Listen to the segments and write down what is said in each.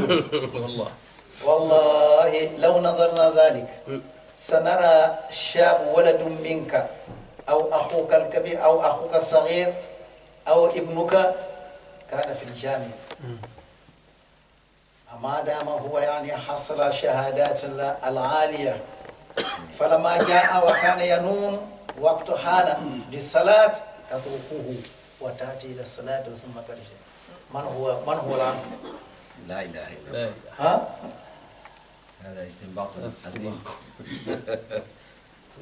والله والله لو نظرنا ذلك سنرى شاب ولد منك أو أخوك الكبير أو أخوك الصغير أو ابنك كان في الجامعة، ما دام هو يعني حصل شهادات العالية، فلما جاء وكان ينوم وقت حان للصلاة تتركوه وتأتي إلى الصلاة ثم ترجع. من هو العبد؟ لا إله إلا الله. ها؟ هذا استنباط عظيم.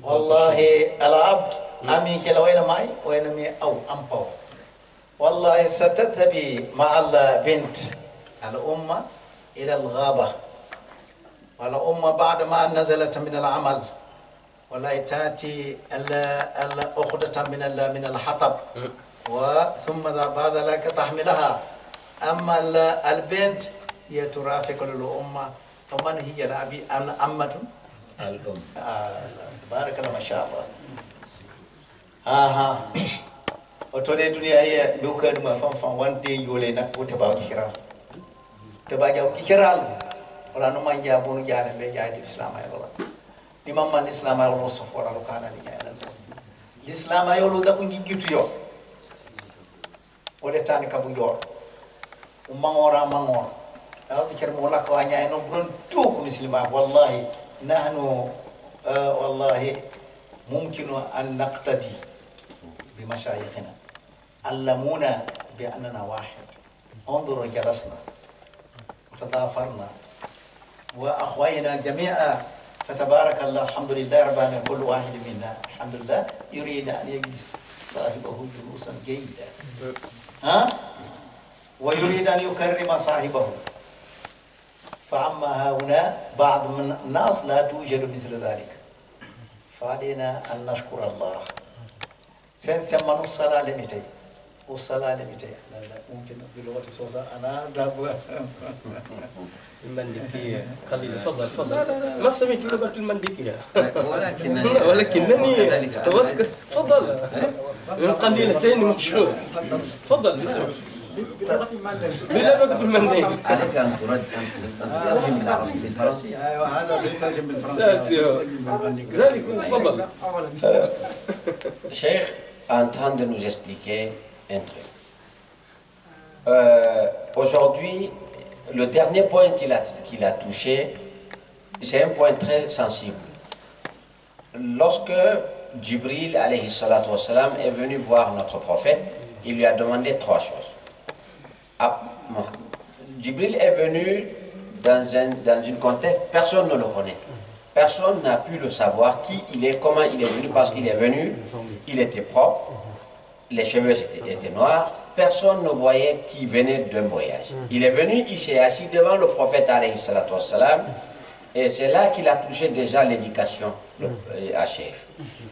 والله العبد أمين كلا وين ماي وين مي أو أمبو. والله ستذهبي مع البنت الأمة إلى الغابة، والأمة بعد ما نزلت من العمل ولا تأتي الأخدة من الحطب وثم بعد ذلك تحملها. أما البنت هي ترافق للأمة. ومن هي الأبي أمة الأم. تبارك الله ما شاء الله. ها وتولي الدنيا هي بوكر ما فان وان دي يولينا وتباو كيرال تباو كيرال ولا نما جابون جال بجاد الإسلام يا الله. نما من الإسلام يا الله صفور الله كان لي الإسلام يا الله ده كوني جيتيو ولا تاني كابويور ومانورا مانور أو تكر مولا كوانيا إنه بدون توك مسلمة. والله نحن والله ممكن أن نقتدي بمشايخنا، علمونا بأننا واحد. انظروا جلسنا وتضافرنا وأخوينا جميعا، فتبارك الله الحمد لله رب العالمين. كل واحد منا الحمد لله يريد أن يجلس صاحبه جلوسا جيدا ويريد أن يكرم صاحبه. فأما هؤلاء بعض من الناس لا توجد مثل ذلك، فعلينا أن نشكر الله. سنسمى الصلاة لمتى والصلاة لمتى ممكن بلغة الصوصة أنا دابوا المندكية قليل. تفضل ما سمعت لغة المندكية ولكنني تفضل من قليلتين مشهور. تفضل بسم بلغة المندكية. عليك أن تترجم بالعربي بالفرنسية. أيوة هذا سيترجم بالفرنسية. ذلك تفضل. Cheikh est en train de nous expliquer un truc. Aujourd'hui, le dernier point qu'il a touché, c'est un point très sensible. Lorsque Jibril alayhi salatu wassalam est venu voir notre prophète, il lui a demandé trois choses. Jibril est venu dans un contexte, personne ne le connaît. Personne n'a pu le savoir, qui il est, comment il est venu, parce qu'il est venu, il était propre, les cheveux étaient noirs, personne ne voyait qu'il venait d'un voyage. Il est venu, il s'est assis devant le prophète alayhi salatu wassalam, et c'est là qu'il a touché déjà l'éducation à Cheikh.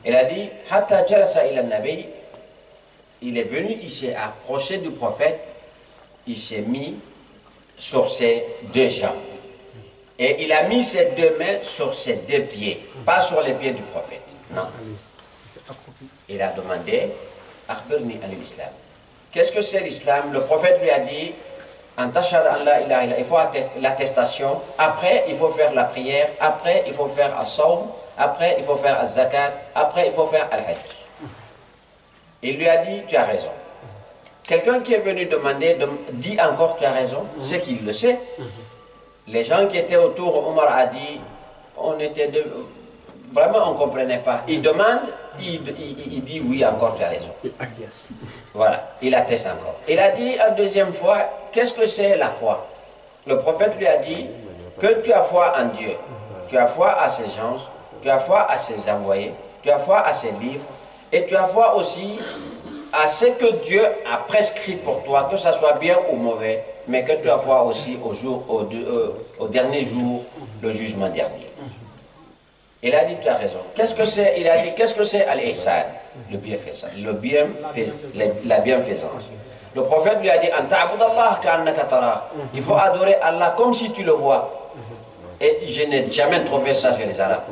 Il a dit, Hatta jalasa ila nabi, il est venu, il s'est approché du prophète, il s'est mis sur ses deux jambes. Et il a mis ses deux mains sur ses deux pieds, pas sur les pieds du prophète. Non. Il a demandé, Akhbirni al-Islam. Qu'est-ce que c'est l'islam? Le prophète lui a dit, il faut l'attestation, après il faut faire la prière, après il faut faire as-sawm, après il faut faire az-zakat, après il faut faire al-hajj. Il lui a dit, tu as raison. Quelqu'un qui est venu demander, dit encore tu as raison, c'est qu'il le sait. Les gens qui étaient autour, Omar a dit, vraiment on ne comprenait pas. Il demande, il dit oui encore, tu as raison. Voilà, il atteste encore. Il a dit une deuxième fois, qu'est-ce que c'est la foi? Le prophète lui a dit que tu as foi en Dieu, tu as foi à ses gens, tu as foi à ses envoyés, tu as foi à ses livres, et tu as foi aussi à ce que Dieu a prescrit pour toi, que ça soit bien ou mauvais, mais que tu as foi aussi au dernier jour, le jugement dernier. Il a dit, tu as raison. Qu'est-ce que c'est? Il a dit, qu'est-ce que c'est al-ihsan? La bienfaisance. Le prophète lui a dit, il faut adorer Allah comme si tu le vois. Et je n'ai jamais trouvé ça chez les Arabes.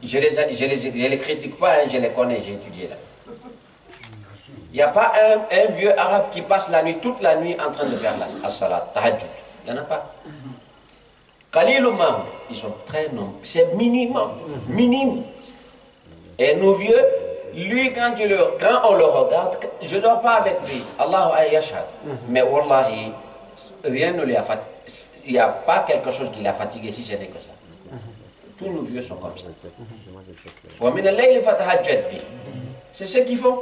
Je ne les critique pas, hein, je les connais, j'ai étudié là. Il n'y a pas un vieux arabe qui passe la nuit, toute la nuit en train de faire la salat, tahajjud. Il n'y en a pas. Khalilumam, ils sont très nombreux. C'est minime. Et nos vieux, lui, quand on le regarde, je ne dors pas avec lui. Allahu yashhad. Mais wallahi, rien ne lui a fatigué. Il n'y a pas quelque chose qui l'a fatigué si ce n'est que ça. Tous nos vieux sont comme ça. C'est ce qu'ils font.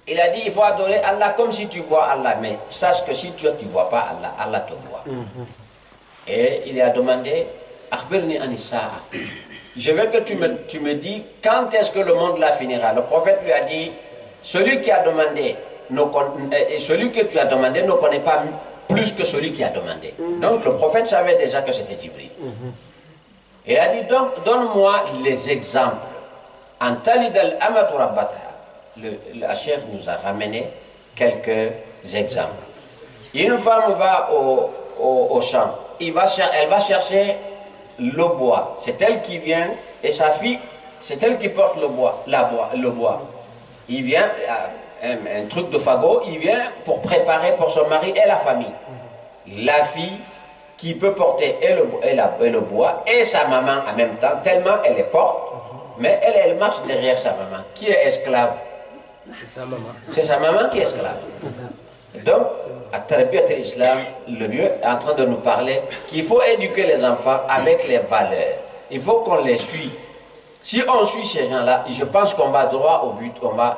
Il a dit, il faut adorer Allah comme si tu vois Allah. Mais sache que si tu ne vois pas Allah, Allah te voit. Et il a demandé, Akhbirni Anissa. Je veux que tu me dis quand est-ce que le monde là finira. Le prophète lui a dit, celui qui a demandé, celui que tu as demandé ne connaît pas plus que celui qui a demandé. Donc le prophète savait déjà que c'était Jibril. Il a dit, donc donne-moi les exemples. En Talid al-Amatu Rabbataha. Le Cheikh nous a ramené quelques exemples. Une femme va au champ. Elle va chercher le bois. C'est elle qui vient et sa fille, c'est elle qui porte le bois. Il vient, un truc de fagot, il vient pour préparer pour son mari et la famille. La fille qui peut porter et le bois et sa maman en même temps, tellement elle est forte, mais elle marche derrière sa maman, qui est esclave. C'est sa maman. C'est sa maman qui est esclave. Donc, à Tarbiyat al-Islam, le vieux est en train de nous parler qu'il faut éduquer les enfants avec les valeurs. Il faut qu'on les suive. Si on suit ces gens-là, je pense qu'on va droit au but, on va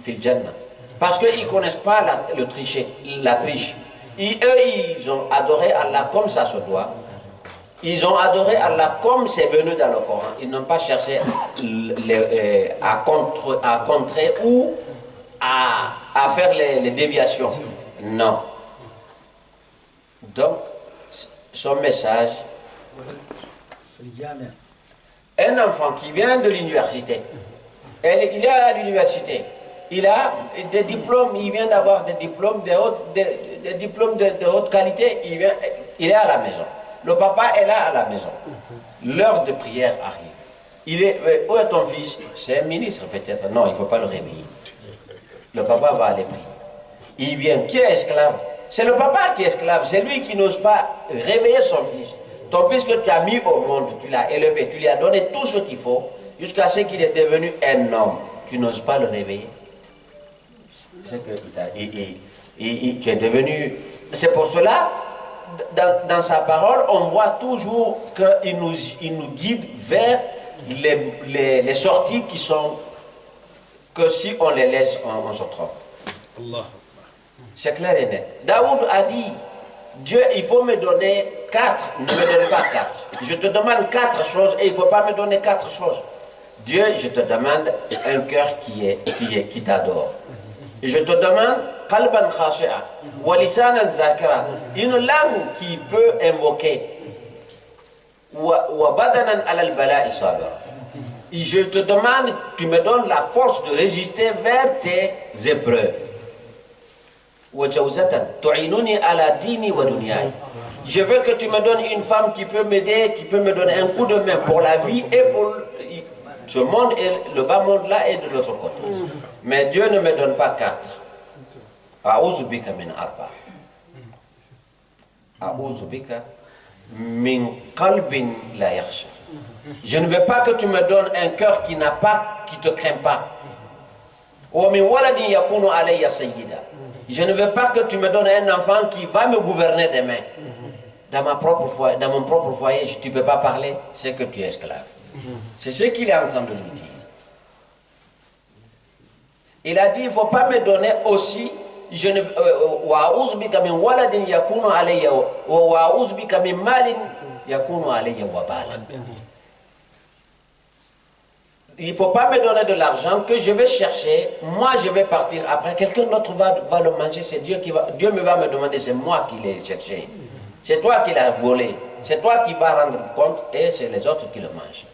fil Jannah. Parce qu'ils ne connaissent pas la triche. Eux, ils ont adoré Allah comme ça se doit. Ils ont adoré Allah comme c'est venu dans le Coran. Ils n'ont pas cherché à contrer ou à faire les déviations. Non. Donc, son message, un enfant qui vient de l'université, il est à l'université, il a des diplômes, il vient d'avoir des diplômes de haute qualité, il est à la maison. Le papa est là à la maison. L'heure de prière arrive. Où est ton fils? C'est un ministre peut-être. Non, il ne faut pas le réveiller. Le papa va aller prier. Il vient. Qui est esclave? C'est le papa qui est esclave. C'est lui qui n'ose pas réveiller son fils. Ton fils que tu as mis au monde, tu l'as élevé, tu lui as donné tout ce qu'il faut, jusqu'à ce qu'il est devenu un homme. Tu n'oses pas le réveiller. C'est que tu es devenu... C'est pour cela, dans sa parole, on voit toujours qu'il nous guide vers les sorties qui sont... que si on les laisse, on se trompe. C'est clair et net. Daoud a dit, Dieu, il faut me donner 4, ne me donne pas 4. Je te demande 4 choses et il ne faut pas me donner 4 choses. Dieu, je te demande un cœur qui t'adore. Et je te demande qalban khashi'a wa lisanan zakira, une langue qui peut invoquer wa badanan ala al-bala'i sabira. Et je te demande, tu me donnes la force de résister vers tes épreuves. Je veux que tu me donnes une femme qui peut m'aider, qui peut me donner un coup de main pour la vie et pour ce monde, et le bas monde là et de l'autre côté. Mais Dieu ne me donne pas 4. A'udhu bika min arba. A'udhu bika min qalbin la yakhsha. Je ne veux pas que tu me donnes un cœur qui n'a pas, qui te craint pas. Je ne veux pas que tu me donnes un enfant qui va me gouverner demain. Dans mon propre foyer, tu ne peux pas parler, c'est que tu es esclave. C'est ce qu'il est en train de nous dire. Il a dit, il ne faut pas me donner aussi, il ne faut pas me donner de l'argent que je vais chercher, moi je vais partir après, quelqu'un d'autre va le manger, c'est Dieu qui va, Dieu va me demander, c'est moi qui l'ai cherché, c'est toi qui l'as volé, c'est toi qui vas rendre compte et c'est les autres qui le mangent.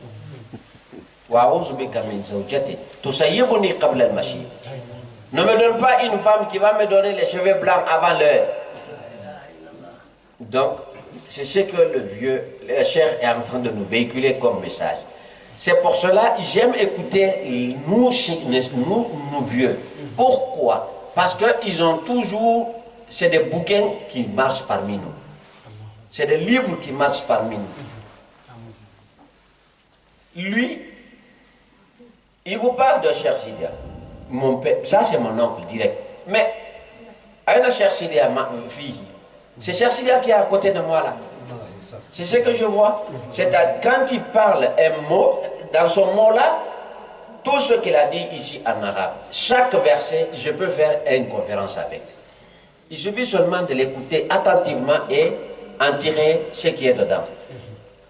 Ne me donne pas une femme qui va me donner les cheveux blancs avant l'heure. Donc, c'est ce que le cher est en train de nous véhiculer comme message. C'est pour cela que j'aime écouter nous vieux. Pourquoi? Parce qu'ils ont toujours c'est des bouquins qui marchent parmi nous. C'est des livres qui marchent parmi nous. Lui, il vous parle de Cheikh Sidia. Mon père, ça c'est mon oncle direct. Mais, Aïna Cheikh Sidia, ma fille, c'est Cheikh Sidia qui est à côté de moi là. C'est ce que je vois. C'est-à-dire, quand il parle un mot, dans son mot là, tout ce qu'il a dit ici en arabe, chaque verset, je peux faire une conférence avec. Il suffit seulement de l'écouter attentivement et en tirer ce qui est dedans.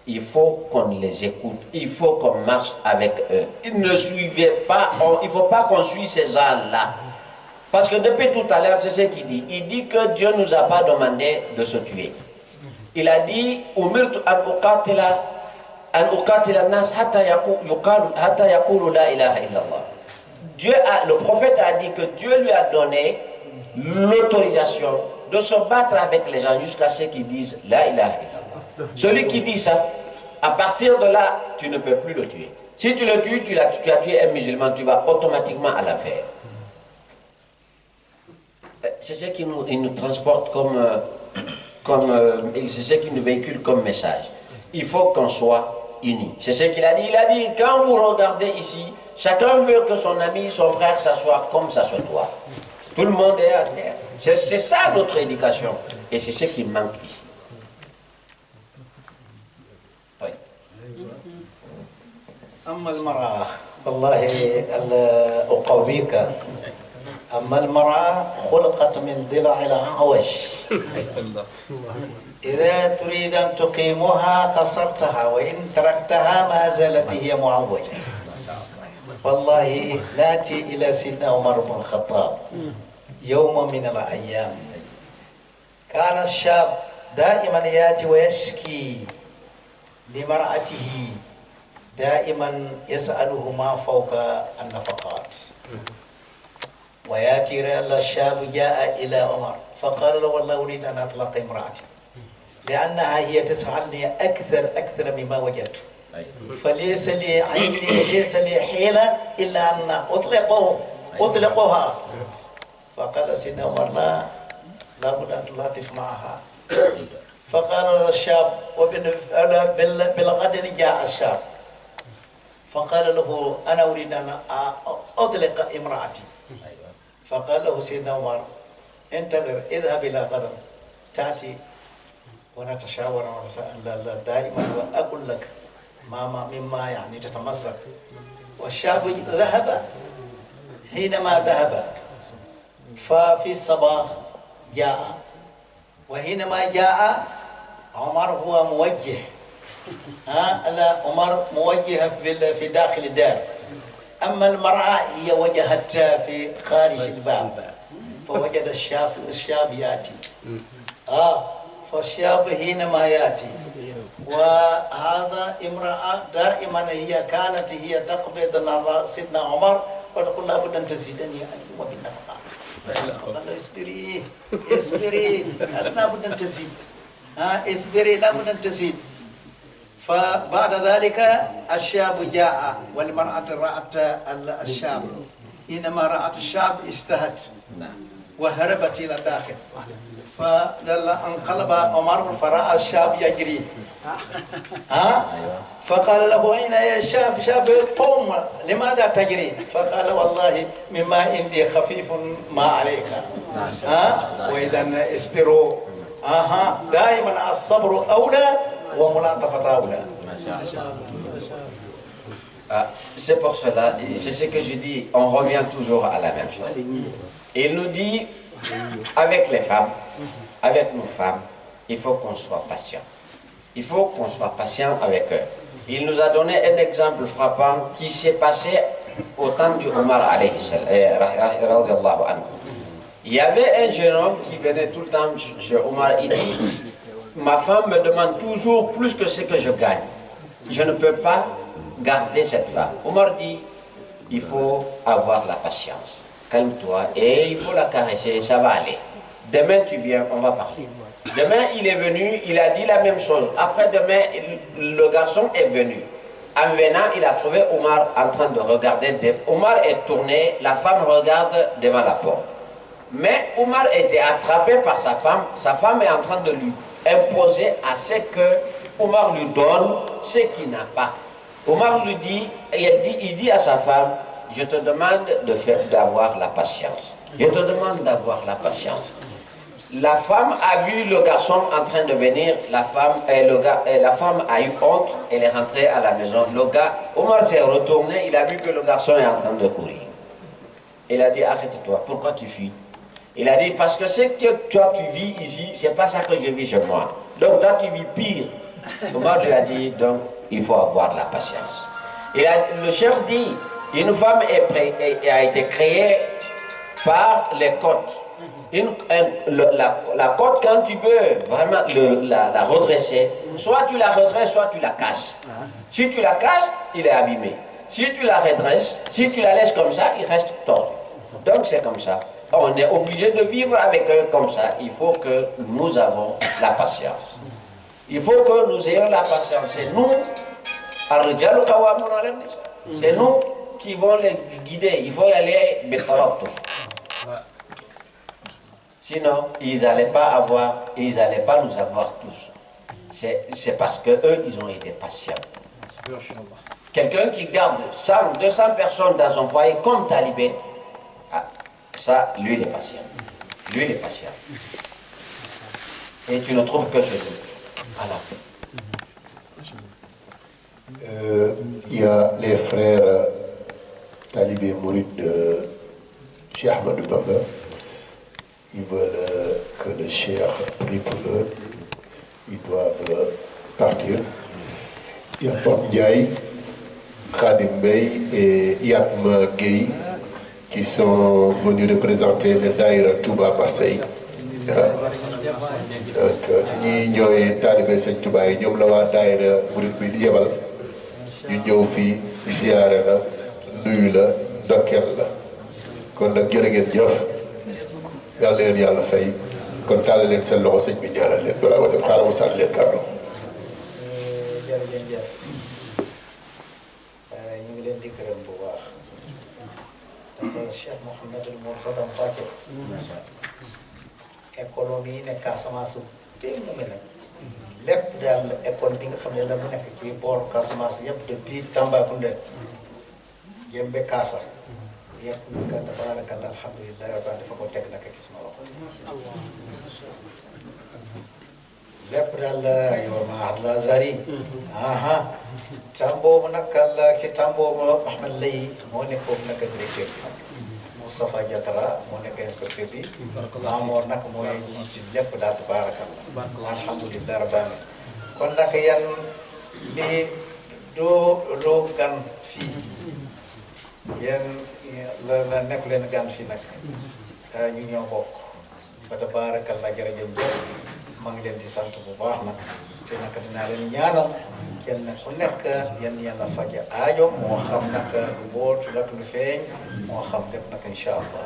Il faut qu'on les écoute, il faut qu'on marche avec eux. Ils ne suivaient pas, il ne faut pas qu'on suive ces gens-là. Parce que depuis tout à l'heure, c'est ce qu'il dit. Il dit que Dieu ne nous a pas demandé de se tuer. Il a dit, Umirtu an uqatila nas hatta yaqulu la ilaha illallah. Le prophète a dit que Dieu lui a donné l'autorisation de se battre avec les gens jusqu'à ce qu'ils disent la ilaha illallah. Celui qui dit ça, à partir de là, tu ne peux plus le tuer. Si tu le tues, tu as tué un musulman, tu vas automatiquement à l'enfer. C'est ce qui nous transporte c'est ce qui nous véhicule comme message. Il faut qu'on soit unis. C'est ce qu'il a dit. Il a dit, quand vous regardez ici, chacun veut que son ami, son frère s'assoie comme ça se doit. Tout le monde est à terre. C'est ça notre éducation. Et c'est ce qui manque ici. Oui. أما المرأة والله أقويك أما المرأة خلقت من ضلع الأعوج إذا تريد أن تقيمها قصرتها وإن تركتها ما زالت هي معوجة والله ناتي إلى سيدنا عمر بن الخطاب يوم من الأيام كان الشاب دائما يأتي ويشكي لمرأته دائما يسأله ما فوق النفقات وياتي الشاب جاء إلى عمر فقال له والله أريد أن أطلق امرأتي لأنها هي تسألني أكثر مما وجدت فليس لي عندي ليس لي حيلة إلا أن أطلقها فقال سيدنا عمر لا بد أن تلاطف معها فقال الشاب بالغد جاء الشاب فقال له أنا أريد أن أطلق امرأتي فقال له سيدنا عمر انتظر اذهب إلى غد تأتي ونتشاور دائما وأقول لك مما يعني تتمسك والشاب ذهب حينما ذهب ففي الصباح جاء وحينما جاء عمر هو موجه عمر موجه في داخل الدار أما المرأة هي وجهت في خارج الباب فوجد الشاب يأتي فالشاب حينما يأتي وهذا امرأة دائما كانت هي تقبض سيدنا عمر وتقول لابد أن تزيدني وبالنفقات قال اصبري لابد أن تزيد اصبري لابد أن تزيد فبعد ذلك الشاب جاء والمرأة رأت الشاب حينما رأت الشاب استهت وهربت إلى الداخل فانقلب عمر فرأى الشاب يجري فقال له أين يا شاب قم لماذا تجري فقال والله مما عندي خفيف ما عليك وإذا اصبروا دائما الصبر أولى وملاطفة أولى. C'est pour cela, c'est ce que je dis, on revient toujours à la même chose. Il nous dit, avec les femmes, avec nos femmes, il faut qu'on soit patient. Il faut qu'on soit patient avec eux. Il nous a donné un exemple frappant qui s'est passé au temps du Omar alayhi salam. Il y avait un jeune homme qui venait tout le temps chez Omar, il dit, ma femme me demande toujours plus que ce que je gagne. Je ne peux pas garder cette femme. Omar dit, il faut avoir la patience. Calme-toi et il faut la caresser, ça va aller. Demain tu viens, on va parler. Demain il est venu, il a dit la même chose. Après demain, le garçon est venu. En venant, il a trouvé Omar en train de regarder. Omar est tourné, la femme regarde devant la porte. Mais Omar était attrapé par sa femme. Sa femme est en train de lui imposer à ce que Omar lui donne ce qu'il n'a pas. Omar lui dit, il dit à sa femme, je te demande d'avoir la patience. Je te demande d'avoir la patience. La femme a vu le garçon en train de venir, la femme a eu honte, elle est rentrée à la maison. Omar s'est retourné, il a vu que le garçon est en train de courir. Il a dit, arrête-toi, pourquoi tu fuis? Il a dit, parce que ce que toi tu vis ici, c'est pas ça que je vis chez moi. Donc toi tu vis pire. Omar lui a dit, donc il faut avoir la patience. Le chef dit, une femme a été créée par les côtes. La côte, quand tu veux vraiment la redresser, soit tu la redresses, soit tu la casses. Si tu la casses, il est abîmé. Si tu la redresses, si tu la laisses comme ça, il reste tordu. Donc c'est comme ça. On est obligé de vivre avec eux comme ça. Il faut que nous avons la patience. Il faut que nous ayons la patience. C'est nous, c'est nous qui vont les guider. Il faut y aller bétarot. Sinon, ils n'allaient pas nous avoir tous. C'est parce qu'eux, ils ont été patients. Quelqu'un qui garde 100, 200 personnes dans son foyer comme talibé, ça, lui, il est patient. Lui, il est patient. Et tu ne trouves que chez lui. Voilà. Il y a les frères talibés mourides de Cheikh Ahmadou Bamba. Ils veulent que le Cheikh prie pour eux. Ils doivent partir. Il y a Pop Ndiaye, Khadim Bey et Yatma Gueye qui sont venus représenter le Daïra Touba Marseille. Donc ñii ñooy taalibe Sëñ Touba yi ñoom la waa Daïra murid bi di yebal ñu ñëw fii ziyaare la nuyu la ndokkeel la kon nag jërë ngeen jëf yàlla leen yàlla fay kon tàllal leen seen loxo sëñ bi ñaanal leen balaa ma def xaaral ma sànni leen kàddu. jërëjëf ñu ngi leen di gërëm bu baax ndax Cheikh Mouhamadul Mourtada Mbacké école yi nekk Casamance tey mu mel ne lépp daal école bi nga xam ne la mu nekk ci boor Casamance yëpp depuis Tambacounda Jembe Kaasa yëpp nag tabarakallah alhamdulilah rabbil dafa ko teg nag ci suma loxo lépp daal yow ma Lazari tam boobu nag ki tam boobu Ahmed Lay moo nekk foofu nag directeur Moustapha Diatara moo nekk inspecteur bi Mamour nag mooy ci lépp daal tabarakallah alhamdulilah rabbil kon nag yan bi doo gan fii yéen la nekk leen gan fii nag ñu ñoo bokk ba tabarakallah jërëjëf maa ngi leen di sant bu baax nag te nag dinaa leen ñaanal kenn ku nekk yéen yàlla faj aajo moo xam nag lu boot lak lu feeñ moo xam lépp nag incha allah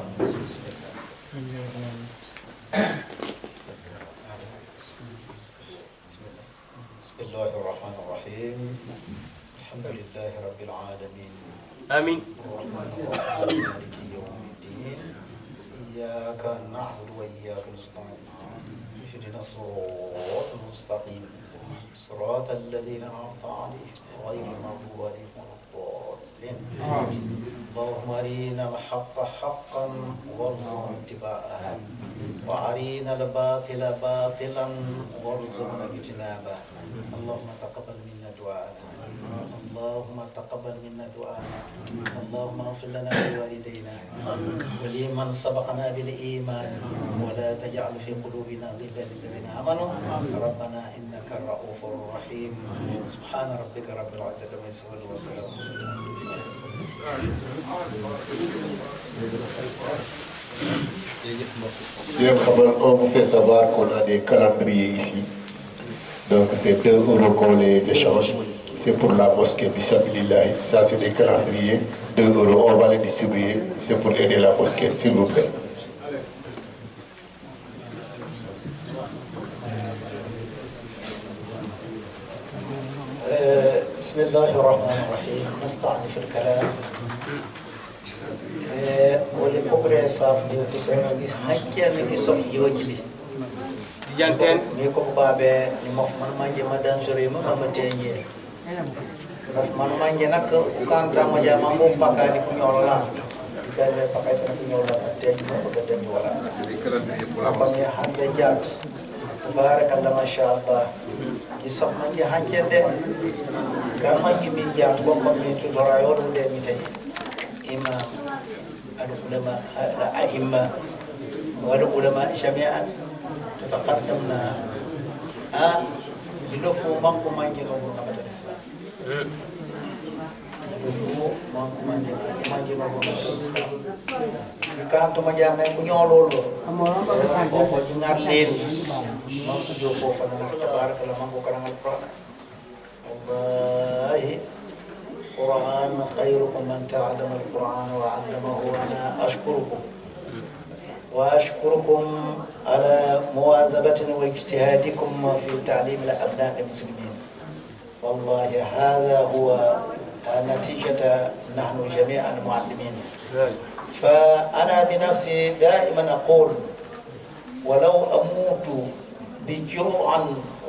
bismillahi rahmani rahim alhamdulillahi rabbil alamin آمين. الرحمن الرحيم مالك يوم الدين إياك نعبد وإياك نستعين اهدنا الصراط المستقيم صراط الذين أنعمت عليهم غير المغضوب عليهم ولا الضالين اللهم أرنا الحق حقا وارزقنا اتباعه وأرنا الباطل باطلا وارزقنا اجتنابه اللهم تقبل منا دعاءنا اللهم تقبل منا دعاءنا اللهم اغفر لنا ولوالدينا ولمن سبقنا بالإيمان ولا تجعل في قلوبنا غلا للذين آمنوا ربنا إنك الرؤوف الرحيم سبحان ربك رب العزة عما يصفون وسلام On vous fait savoir qu'on a des calendriers ici. Donc c'est 2 € qu'on les échange. C'est pour la mosquée Bissabilillahi. Ça c'est des calendriers. 2 €. On va les distribuer. C'est pour aider la mosquée, s'il vous plaît. بسم الله الرحمن الرحيم نستعني في الكلام wole kokre saf de ko sema gis hakkene gi sof joji bi janten ni ko babe ni mof man manje madan sore ma ma tenye man manje nak kanta mo jama mo pakani ko nyola kale pakati ko nyola tenye ko den wala ko ni hande jat tabarakallah ma sha Allah gi sof manje hakkende kan manje mi jat ko mi to rayo de mi tay imam العلماء الأئمة والعلماء جميعا تقدمنا بلفو مانكو مانجي نوبو نبات الإسلام بلفو مانكو مانجي نوبو نبات الإسلام كان تو مجامع كنيو لولو أو جنار لين مانكو جوفو فنانا تبارك الله مانكو كرام القرآن والله القرآن خيركم من تعلم القرآن وعلمه وأنا أشكركم وأشكركم على مواظبة واجتهادكم في تعليم الأبناء المسلمين والله هذا هو نتيجة نحن جميعا معلمين فأنا بنفسي دائما أقول ولو أموت بجوعا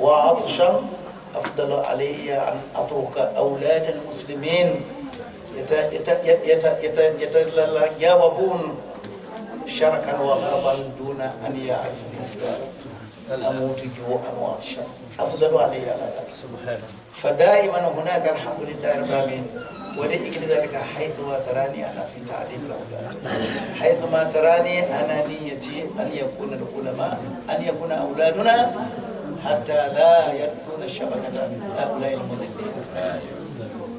وعطشا أفضل علي أن أترك أولاد المسلمين يتجاوبون شرقا وغربا دون أن يعرفوا الإسلام أموت جوعا وعطشا أفضل علي على ذلك فدائما هناك الحمد لله رب العالمين ولأجل ذلك حيثما تراني أنا في تعليم الأولاد حيثما تراني أنا نيتي أن يكون العلماء أن يكون أولادنا حتى لا يدخلون شبكة هؤلاء المضلين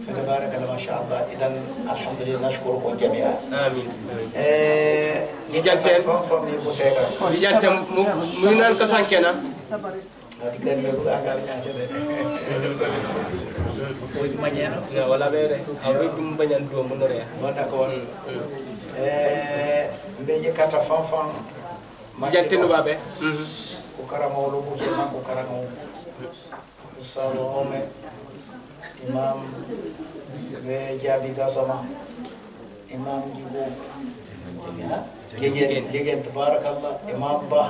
فتبارك الله ما شاء الله إذا الحمد لله نشكركم جميعا آمين يجانتين يجانتين منان كسان كنا ولا بيره أبي دم بنيان دو منوريا بيجي كاتا فان يجانتين بابه kukarama ulubu kema kukarama usalo ome imam ve jabi gasama imam jigo ya gegen tabarakallah imam bah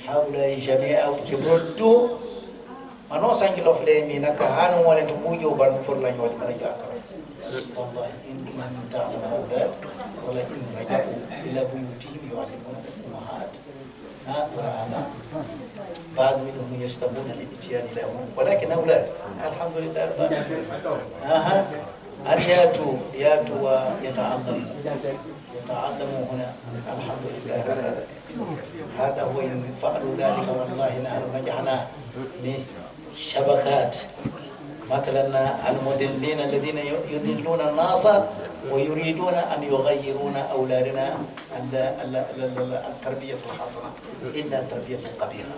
haula jami'a kibrutu ano sangi lo flemi naka hanu wala to bujo ban furla nyawad mana jakara wallahi in man ta'ala awlad wala in rajatu ila buyutihim yu'allimuna ummahat بعض منهم يشتغلون الاتيان لهم ولكن أولاد الحمد لله أن ياتوا ويتعلموا هنا الحمد لله هذا هو إن فعلوا ذلك والله نحن نجحنا لشبكات مثلا المدلين الذين يدلون الناس ويريدون أن يغيرون أولادنا التربية الحسنة إلا التربية القبيحة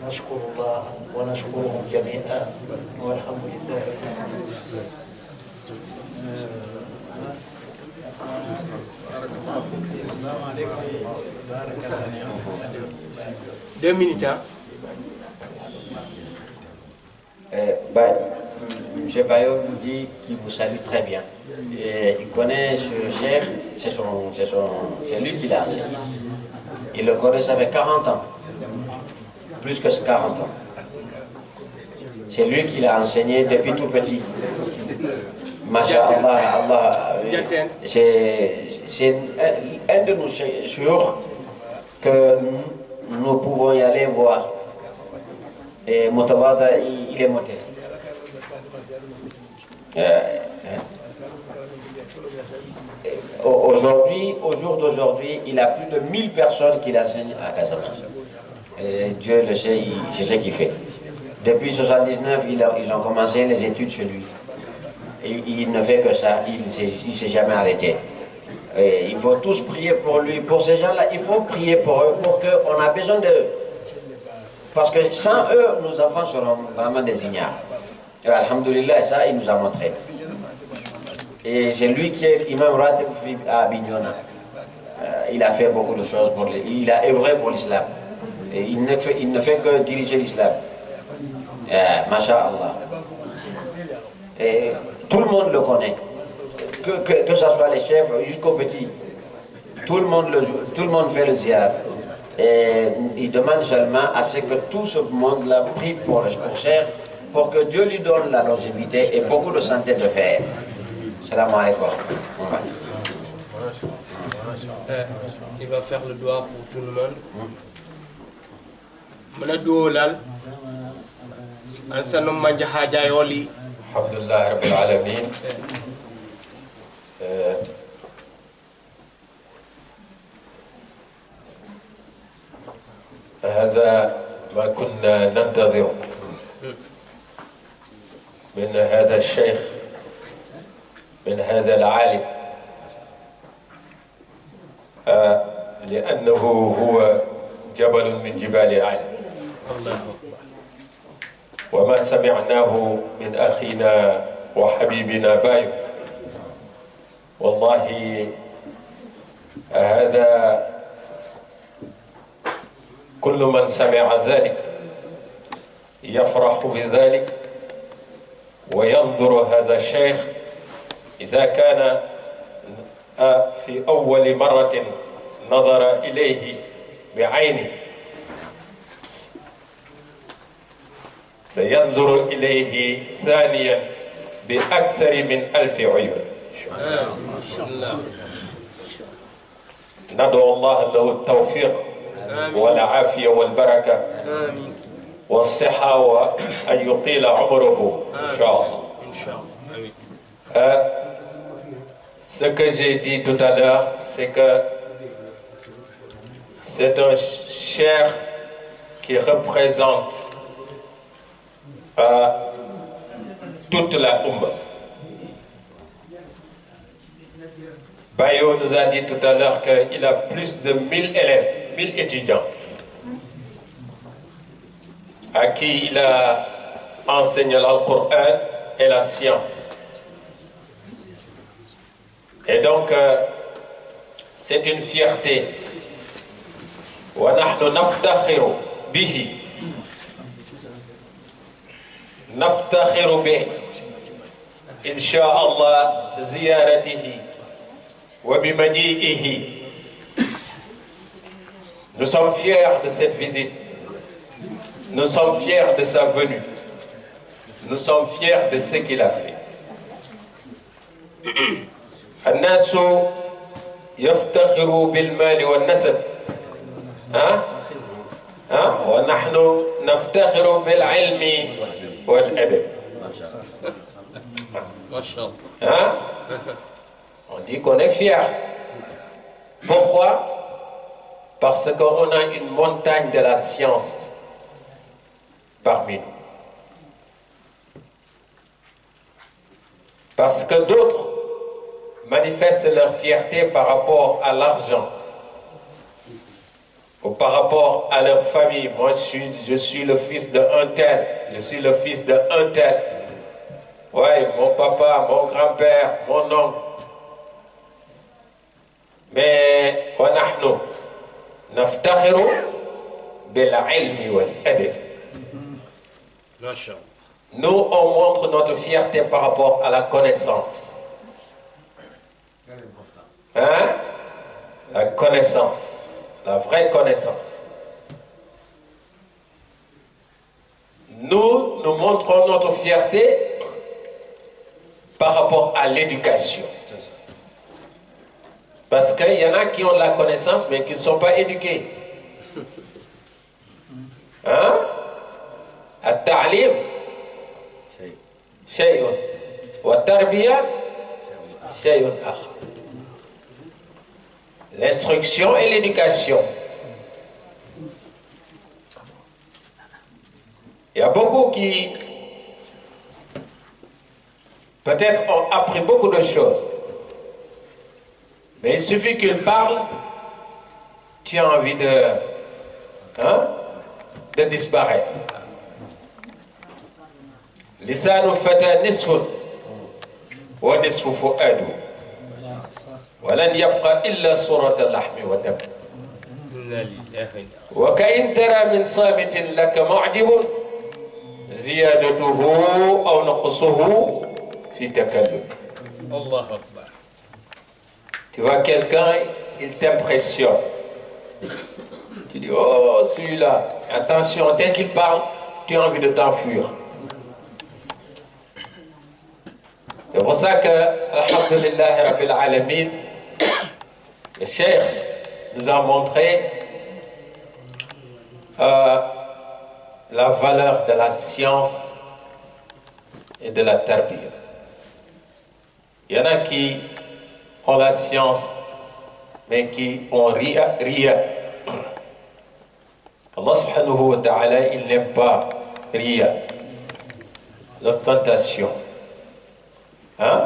نشكر الله ونشكرهم جميعا والحمد لله رب العالمين السلام عليكم بارك الله 2 minutes M. Bayo nous dit qu'il vous salue très bien. Et il connaît ce chef, c'est lui qui l'a enseigné. Il le connaît, ça fait 40 ans. Plus que 40 ans. C'est lui qui l'a enseigné depuis tout petit. Masha'Allah, Allah, c'est un de nos chouurs que nous pouvons y aller voir. Et Motawada, il est modeste. Aujourd'hui, au jour d'aujourd'hui, il a plus de 1000 personnes qu'il enseigne à Casamance. Et Dieu le sait, c'est ce qu'il fait. Depuis 1979, ils ont commencé les études chez lui. Et il ne fait que ça, il ne s'est jamais arrêté. Et il faut tous prier pour lui. Pour ces gens-là, il faut prier pour eux, pour qu'on a besoin d'eux. Parce que sans eux, nos enfants seront vraiment des ignares. Et alhamdoulilah, ça, il nous a montré. Et c'est lui qui est imam ratib à Bignona. Il a fait beaucoup de choses pour il a œuvré pour l'islam. Et il ne fait que diriger l'islam. Masha'Allah. Et tout le monde le connaît. que ce soit les chefs jusqu'aux petits. Tout le monde fait le ziar. Et il demande seulement à ce que tout ce monde-là prie pour le cher, pour que Dieu lui donne la longévité et beaucoup de santé de fer. Salam alaikum. Il va faire le doigt pour tout le monde. Mana dolal ansanu manja haja yoli. Alhamdulillah rabbil alamin. هذا ما كنا ننتظر من هذا الشيخ، من هذا العالم، لأنه هو جبل من جبال العلم. وما سمعناه من أخينا وحبيبنا بايو، والله هذا كل من سمع ذلك يفرح بذلك وينظر هذا الشيخ إذا كان في أول مرة نظر إليه بعينه سينظر إليه ثانيا بأكثر من 1000 عيون. ندعو الله له التوفيق والعافية والبركة والصحة وأن يطيل عمره إن شاء الله. Ce que j'ai dit tout à l'heure, c'est que c'est un cheikh qui représente toute la Oumma. Bayo nous a dit tout à l'heure qu'il a plus de 1000 élèves, 1000 étudiants à qui il a enseigné l'Alcoran et la science. Et donc, c'est une fierté. وَنَحْنُ نَفْتَخِرُ بِهِ نفتخر به إن شاء الله زيارته وبمجيئه. Nous sommes fiers de cette visite. Nous sommes fiers de sa venue. Nous sommes fiers de ce qu'il a fait. الناس يفتخروا بالمال والنسب. ونحن نفتخر بالعلم والأدب. On dit qu'on est fier. Pourquoi? Parce qu'on a une montagne de la science parmi nous. Parce que d'autres manifestent leur fierté par rapport à l'argent ou par rapport à leur famille. Moi, je suis le fils d'un tel, je suis le fils d'un tel. Oui, mon papa, mon grand-père, mon oncle. Mais ونحن نفتخر بالعلم والأدب. Nous, on montre notre fierté par rapport à la connaissance. La connaissance, la vraie connaissance. Nous montrons notre fierté par rapport à l'éducation. Parce qu'il y en a qui ont de la connaissance mais qui ne sont pas éduqués. التعليم شيء والتربية شيء آخر. L'instruction et l'éducation. Il y a beaucoup qui peut-être ont appris beaucoup de choses. Mais il suffit qu'ils parlent, tu as envie de disparaître. Lisanu fata nisfun wa nisfu fu'adu wa lan yabqa illa surata al-lahmi wa dam. Wa ka'in tara min samitin laka mu'jibun ziyadatuhu aw naqsuhu fi takallum. Allahu akbar. Tu vois quelqu'un, il t'impressionne. Tu dis, oh, celui-là, attention, dès qu'il parle, tu as envie de t'enfuir. C'est pour ça que, alhamdulillah, Rabbil Alamin, le Cheikh nous a montré la valeur de la science et de la tarbiya. Il y en a qui ont la science, mais qui ont ria. Allah subhanahu wa ta'ala, il n'aime pas ria, l'ostentation. Hein?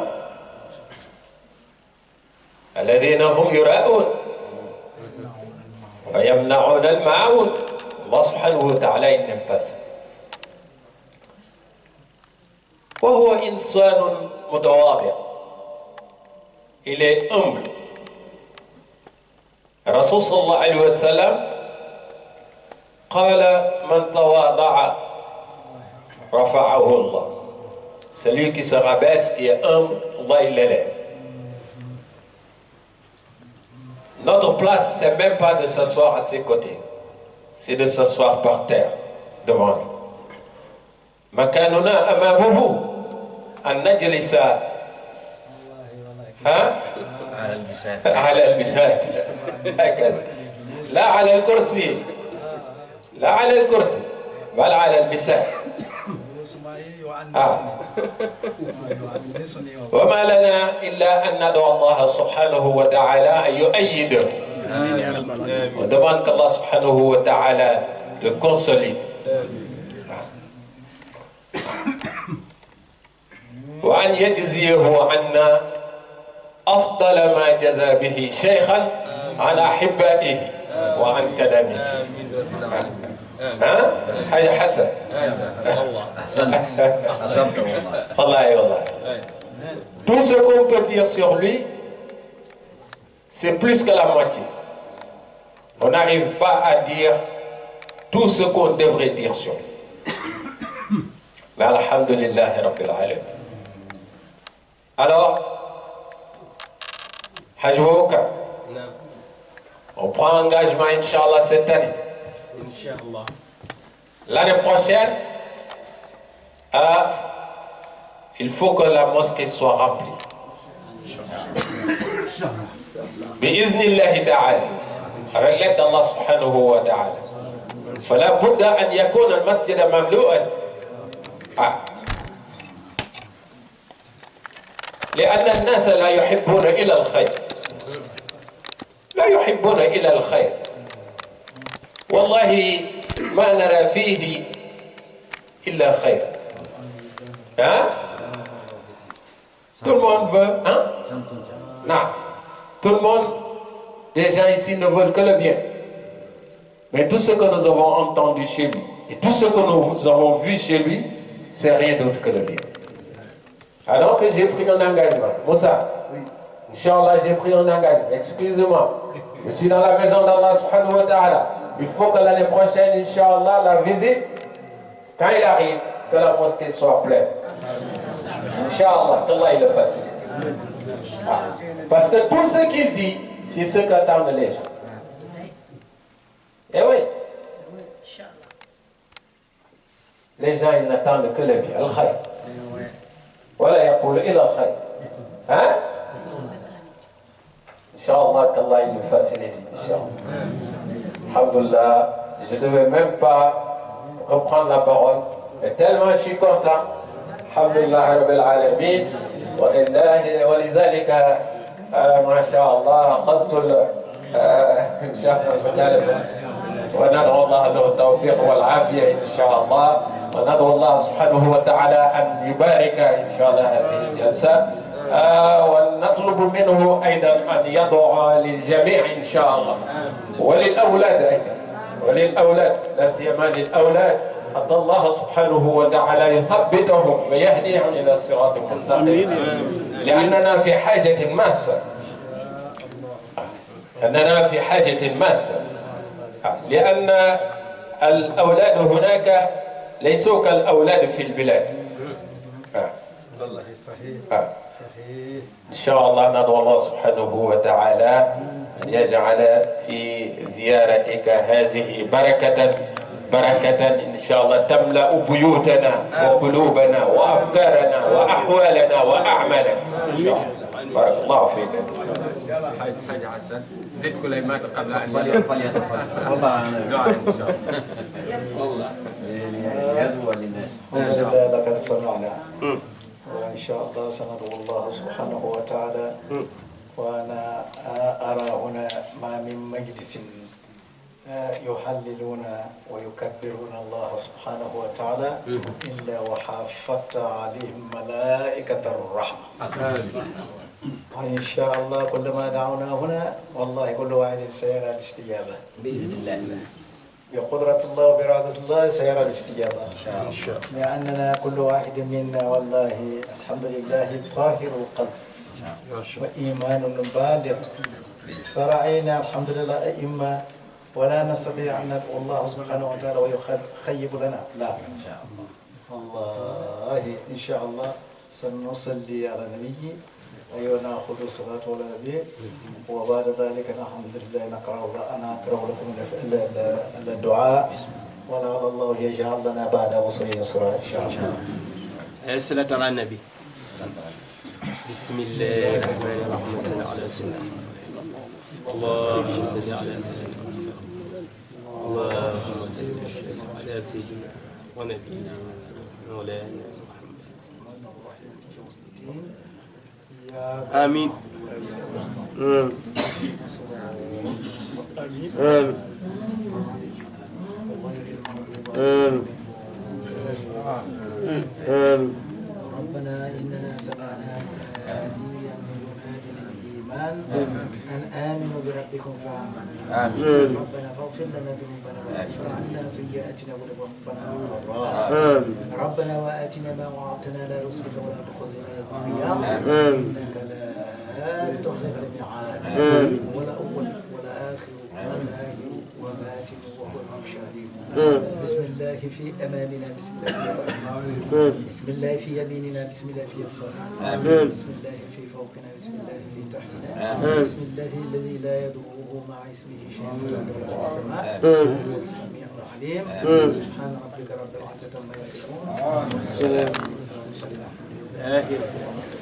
الذين هم يراءون ويمنعون الماعون. Allah subhanahu wa ta'ala, il n'aime pas ça. وهو إنسان متواضع. Il est humble. الرسول صلى الله عليه وسلم قال من تواضع رفعه الله. Celui qui se rabaisse, qui est humble, Allah il l'élève. Notre place, c'est même pas de s'asseoir à ses côtés, c'est de s'asseoir par terre devant lui. مكاننا أمامه أن نجلس على البساط هكذا، لا على الكرسي، لا على الكرسي بل على البساط. وما لنا إلا أن ندعو الله سبحانه وتعالى أن يؤيده. On demande qu'Allah subhanahu wa ta'ala le consolide. وأن يجزيه عنا أفضل ما جزى به شيخا عن أحبائه وعن تلاميذه. ها؟ حاجة حسن. والله. Tout ce qu'on peut dire sur lui, c'est plus que la moitié. On n'arrive pas à dire tout ce qu'on devrait dire sur lui. Mais alhamdulillah rabbil alamin. Alors, Hajj Boubacar, on prend engagement, Inch'Allah, cette année. L'année prochaine, il faut que la mosquée soit remplie. Bi'iznillahi ta'ala, avec l'aide d'Allah subhanahu wa ta'ala. فلا بد أن يكون المسجد مملوءا. لأن الناس لا يحبون إلى الخير، لا يحبون إلى الخير. والله ما نرى فيه إلا خير. Hein? Tout le monde veut, hein? Non. Tout le monde, les gens ici ne veulent que le bien. Mais tout ce que nous avons entendu chez lui et tout ce que nous avons vu chez lui, c'est rien d'autre que le bien. Alors que j'ai pris un engagement. Moussa, oui. Inch'Allah, j'ai pris un engagement. Excusez-moi. Je suis dans la maison d'Allah subhanahu wa ta'ala. Il faut que l'année prochaine, Inch'Allah, la visite, quand il arrive, que la mosquée soit pleine. Inch'Allah, qu'Allah il le facilite. Parce que tout ce qu'il dit, c'est ce qu'attendent les gens. Eh oui. Les gens, ils n'attendent que le bien. Al-Khayr. ولا يقول إلى الخير. Hein? Inch'Allah, qu'Allah il nous facilite. Inch'Allah. Alhamdulillah, je ne devais même pas reprendre la parole. Mais tellement je suis content. Alhamdulillah, Rabbil Alamin. ولذلك ما شاء الله خص إن شاء الله وندعو الله له التوفيق والعافية إن شاء الله. وندعو الله سبحانه وتعالى أن يبارك إن شاء الله هذه الجلسة. ونطلب منه أيضا أن يدعو للجميع إن شاء الله وللأولاد أيضا وللأولاد لا سيما للأولاد حتى الله سبحانه وتعالى يثبتهم ويهديهم إلى الصراط المستقيم. لأننا في حاجة ماسة. أننا في حاجة ماسة. لأن الأولاد هناك ليسوا كالأولاد في البلاد. صحيح صحيح. إن شاء الله ندعو الله سبحانه وتعالى أن يجعل في زيارتك هذه بركة إن شاء الله تملأ بيوتنا وقلوبنا وأفكارنا وأحوالنا وأعمالنا إن شاء الله. بارك الله فيك. حاج حسن زد كلمات قبل أن فليتفضل. والله أنا دعاء إن شاء الله. والله يدعو للناس. الحمد لله لقد سمعنا وإن شاء الله سندعو الله سبحانه وتعالى. وأنا أرى هنا ما من مجلس يحللون ويكبرون الله سبحانه وتعالى إلا وحافت عليهم ملائكة الرحمة. وإن شاء الله كلما دعونا هنا والله كل واحد سيرى الاستجابة بإذن الله. بقدرة الله وبإرادة الله سيرى الاستجابة إن شاء الله. لأننا كل واحد منا والله الحمد لله طاهر القلب وإيمان بالغ. فرأينا الحمد لله أئمة ولا نستطيع أن ندعو الله سبحانه وتعالى ويخيب لنا. لا إن شاء الله. والله إن شاء الله سنصلي على النبي. أيوة نأخذ صلاة على النبي وبعد ذلك الحمد لله أنا أقرأ لكم الدعاء ولعل الله يجعل لنا بعد عسر يسرا إن شاء الله. الصلاة على النبي. بسم الله الرحمن الرحيم. صل على سيدنا اللهم صل على سيدنا اللهم صل على سيدنا ونبينا مولانا محمد. آمين. ربنا إننا سمعنا مناديا ينادي للإيمان أن آمنوا بربكم فآمنا. ربنا فاغفر لنا ذنوبنا وكفر عنا سيئاتنا وتوفنا مع الأبرار. ربنا وآتنا ما وعدتنا على رسلك ولا تخزنا يوم القيامة إنك لا تخلف الميعاد. ولا أول ولا آخر ولا آخر وباطن وهو المشاهد. بسم الله في أمامنا بسم الله في أمامنا بسم الله في يميننا بسم الله في يسارنا بسم الله في فوقنا بسم الله في تحتنا بسم الله الذي لا يضره مع اسمه شيء في السماء وهو السميع العليم. سبحان ربك رب العزة عما يصفون والسلام على المرسلين.